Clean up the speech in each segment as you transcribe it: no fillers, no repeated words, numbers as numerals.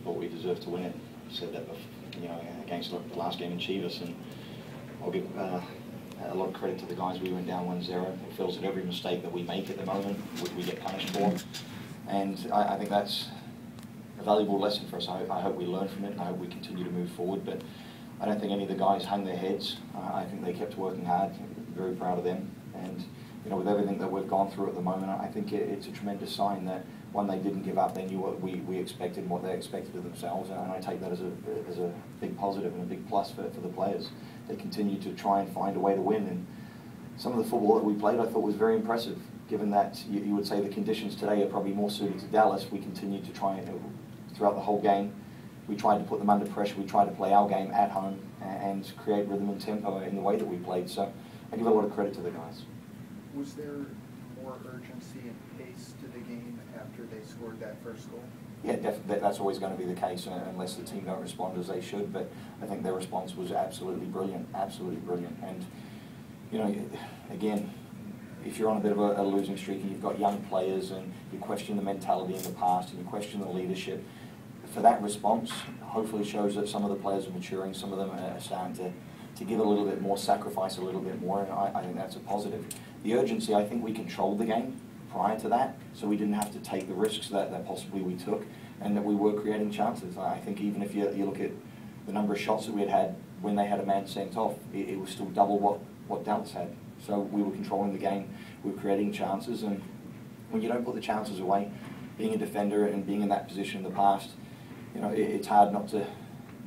thought we deserved to win it. I said that, you know, against the last game in Chivas, and I'll give a lot of credit to the guys. We went down 1-0. It feels that every mistake that we make at the moment, we get punished for, and I think that's a valuable lesson for us. I hope we learn from it, and I hope we continue to move forward. But I don't think any of the guys hung their heads. I think they kept working hard. Very proud of them. And you know, with everything that we've gone through at the moment, I think it's a tremendous sign that, one, they didn't give up. They knew what we expected and what they expected of themselves, and I take that as a big positive and a big plus for the players. They continue to try and find a way to win, and some of the football that we played I thought was very impressive. Given that you would say the conditions today are probably more suited to Dallas, we continued to try and, throughout the whole game, we tried to put them under pressure. We tried to play our game at home and create rhythm and tempo in the way that we played. So I give a lot of credit to the guys. Was there more urgency and pace to the game after they scored that first goal? Yeah, definitely. That's always going to be the case unless the team don't respond as they should. But I think their response was absolutely brilliant, absolutely brilliant. And you know, again, if you're on a bit of a losing streak and you've got young players and you question the mentality in the past and you question the leadership, for that response, hopefully shows that some of the players are maturing, some of them are starting to give a little bit more, sacrifice a little bit more, and I think that's a positive. The urgency, I think we controlled the game prior to that, so we didn't have to take the risks that possibly we took, and that we were creating chances. I think even if you look at the number of shots that we had when they had a man sent off, it was still double what Dallas had. So we were controlling the game, we were creating chances, and when you don't put the chances away, being a defender and being in that position in the past, you know, it's hard not to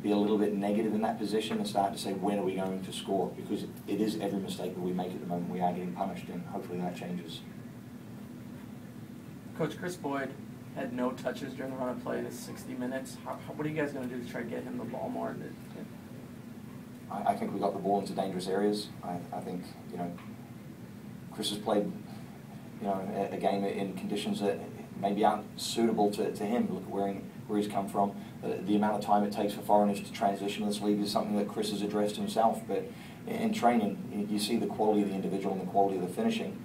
be a little bit negative in that position and start to say, when are we going to score? Because it is every mistake that we make at the moment, we are getting punished, and hopefully that changes. Coach, Chris Boyd had no touches during the run of play in his 60 minutes. What are you guys going to do to try to get him the ball more? I think we got the ball into dangerous areas. I think, you know, Chris has played, you know, a game in conditions that maybe aren't suitable to him. Look at where he's come from. The amount of time it takes for foreigners to transition to this league is something that Chris has addressed himself. But in training, you see the quality of the individual and the quality of the finishing.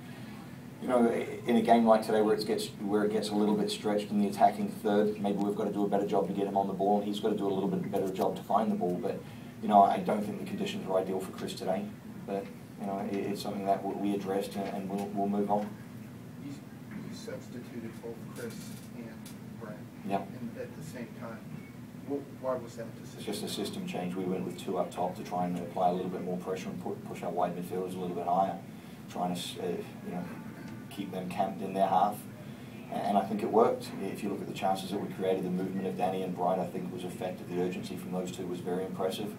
You know, in a game like today where it gets a little bit stretched in the attacking third, maybe we've got to do a better job to get him on the ball, and he's got to do a little bit better job to find the ball. But you know, I don't think the conditions are ideal for Chris today. But you know, it's something that we addressed, and we'll move on. You substituted both Chris and Brent at the same time. Why was that decision? It's just a system change. We went with two up top to try and apply a little bit more pressure and push our wide midfielders a little bit higher, trying to you know, keep them camped in their half. And I think it worked. If you look at the chances that we created, the movement of Danny and Bright, I think was effective. The urgency from those two was very impressive,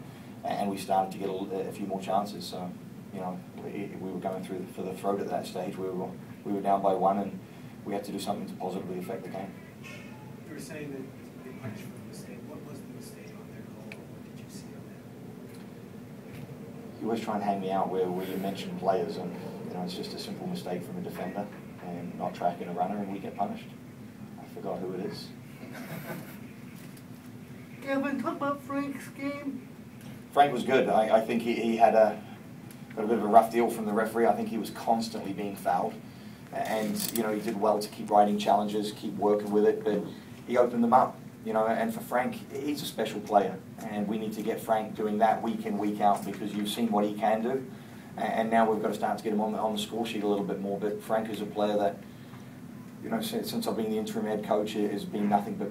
and we started to get a few more chances. So, you know, we were going through for the throat at that stage. We were down by one, and we had to do something to positively affect the game. You were saying that they punished for the mistake. What was the mistake on their goal? What did you see on that? You always try and hang me out where you mention players, and you know, it's just a simple mistake from a defender and not tracking a runner, and we get punished. I forgot who it is. Gavin, talk about Frank's game. Frank was good. I think he had got a bit of a rough deal from the referee. I think he was constantly being fouled, and you know, he did well to keep writing challenges, keep working with it, but he opened them up. You know, and for Frank, he's a special player, and we need to get Frank doing that week in, week out, because you've seen what he can do. And now we've got to start to get him on the score sheet a little bit more. But Frank is a player that, you know, since I've been the interim head coach, has been nothing but,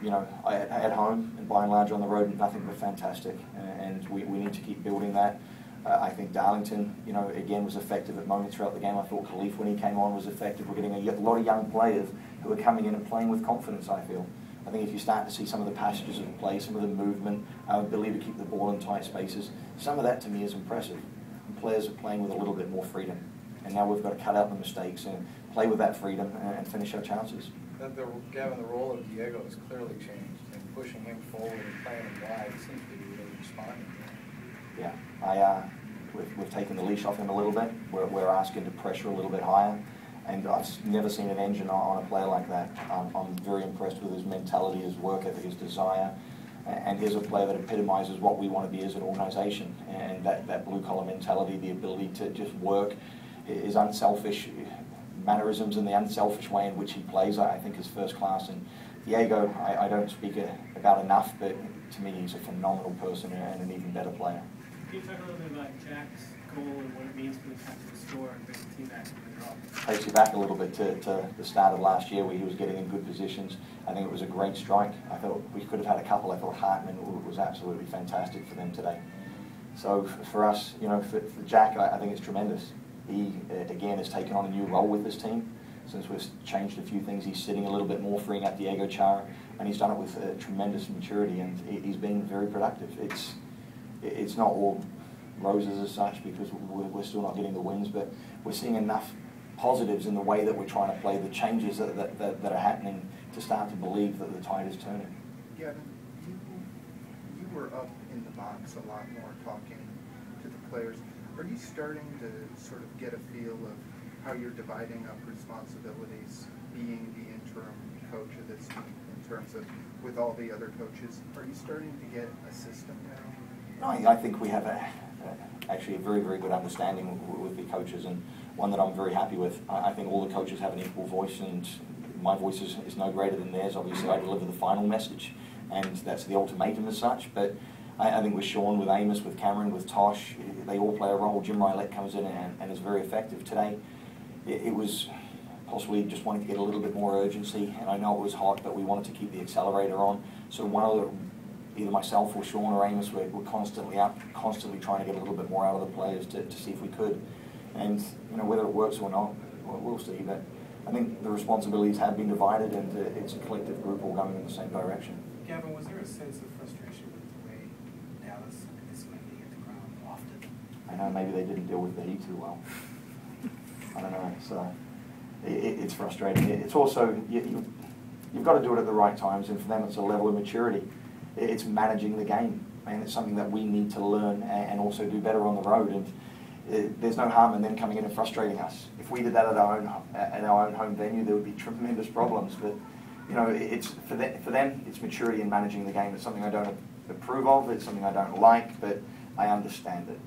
you know, at home and by and large on the road, nothing but fantastic. And we need to keep building that. I think Darlington, you know, again was effective at moments throughout the game. I thought Khalif, when he came on, was effective. We're getting a lot of young players who are coming in and playing with confidence, I feel. I think if you start to see some of the passages of play, some of the movement, our ability to keep the ball in tight spaces, some of that to me is impressive. And players are playing with a little bit more freedom. And now we've got to cut out the mistakes and play with that freedom and finish our chances. Gavin, the role of Diego has clearly changed, and pushing him forward and playing him wide seems to be really responding. Yeah, we've taken the leash off him a little bit. We're asking to pressure a little bit higher. And I've never seen an engine on a player like that. I'm very impressed with his mentality, his work ethic, his desire. And here's a player that epitomizes what we want to be as an organization. And that blue-collar mentality, the ability to just work, is unselfish, mannerisms and the unselfish way in which he plays, I think, is first class. And Diego, I don't speak about enough, but to me, he's a phenomenal person and an even better player. Can you talk a little bit about Jack's goal and what it means for the Cats to score and bring the team back from the draw? Takes you back a little bit to the start of last year where he was getting in good positions. I think it was a great strike. I thought we could have had a couple. I thought Hartman was absolutely fantastic for them today. So for us, you know, for Jack, I think it's tremendous. He, again, has taken on a new role with this team. Since we've changed a few things, he's sitting a little bit more, freeing up Diego Chara, and he's done it with tremendous maturity, and he's been very productive. It's not all roses as such, because we're still not getting the wins, but we're seeing enough positives in the way that we're trying to play, the changes that are happening, to start to believe that the tide is turning. Gavin, you were up in the box a lot more talking to the players. Are you starting to sort of get a feel of how you're dividing up responsibilities, being the interim coach of this team, in terms of with all the other coaches? Are you starting to get a system now? I think we have actually a very, very good understanding with the coaches, and one that I'm very happy with. I think all the coaches have an equal voice, and my voice is no greater than theirs. Obviously, I deliver the final message, and that's the ultimatum as such. But I think with Sean, with Amos, with Cameron, with Tosh, they all play a role. Jim Rylett comes in and is very effective. Today, it was possibly just wanting to get a little bit more urgency, and I know it was hot, but we wanted to keep the accelerator on. So either myself or Sean or Amos were constantly up, constantly trying to get a little bit more out of the players to see if we could. And you know, whether it works or not, we'll see. But I think the responsibilities have been divided, and it's a collective group all going in the same direction. Gavin, was there a sense of frustration with the way Dallas is landing at the ground often? I know maybe they didn't deal with the heat too well. I don't know. So it's frustrating. It's also you've got to do it at the right times, and for them, it's a level of maturity. It's managing the game, and it's something that we need to learn and also do better on the road. And there's no harm in them coming in and frustrating us. If we did that at our own home venue, there would be tremendous problems. But you know, it's for them, it's maturity in managing the game. It's something I don't approve of. It's something I don't like, but I understand it.